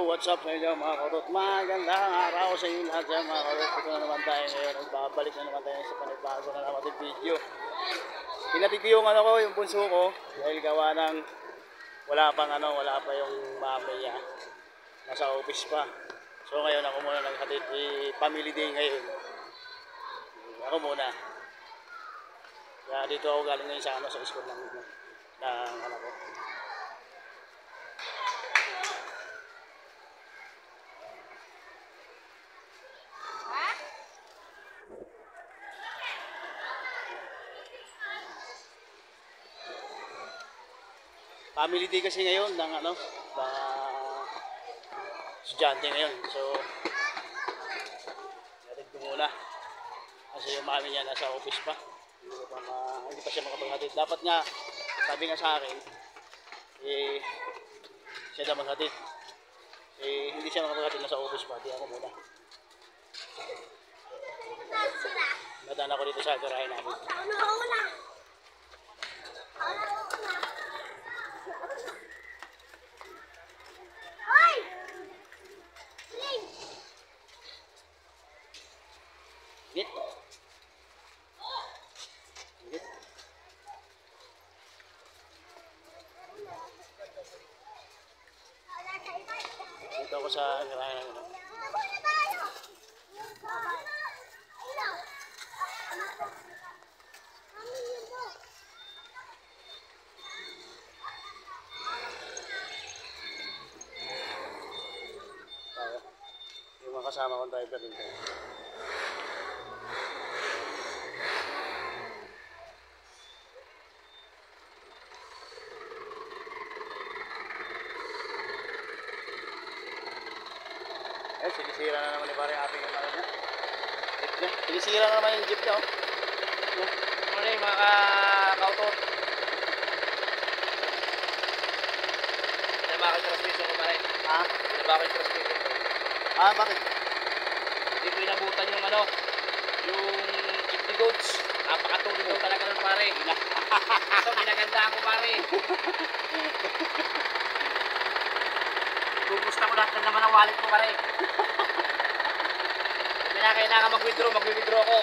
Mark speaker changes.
Speaker 1: what's up sa inyo mga kurot? Magandang araw sa inyo lahat dyan mga kurot. Ito na naman tayo ngayon. Nagbabalik na naman tayo sa panibago na naman yung video. Pinatid ko yung yung bunso ko. Dahil gawa ng wala pa yung mami niya. Nasa office pa. So ngayon ako muna naghatid. Family day ngayon. Ako muna. Kaya dito ako galing ngayon sa sa school ng anak ko. Family day kasi ngayon ng estudyante ngayon. So, natin ko muna. Kasi yung mami niya nasa office pa. Hindi pa siya makapaghatid. Dapat nga, sabi nga sa akin, siya na maghatid. Hindi siya makapaghatid, nasa office pa. Di ako muna. Nadaan ako dito sa garahe namin. Git. Git. Dito ako sa garahe namin. Yung mga kasama kong driver dito. Sinisira na naman ni pare ating yung niya. Sinisira na naman yung jeep niya.
Speaker 2: Ano yung mga kautot? Hindi ba ako yung transmission ko pare?
Speaker 1: Ha?
Speaker 2: Hindi ba ako yung transmission ko?
Speaker 1: Bakit?
Speaker 2: Hindi ko inabutan yung yung chickpea goats. Napakatulog daw talaga nun pare. So ginagandaan ko pare. Gugusta ko lahat naman ang wallet ko pare. Kaya kailangan mag-withdraw ako.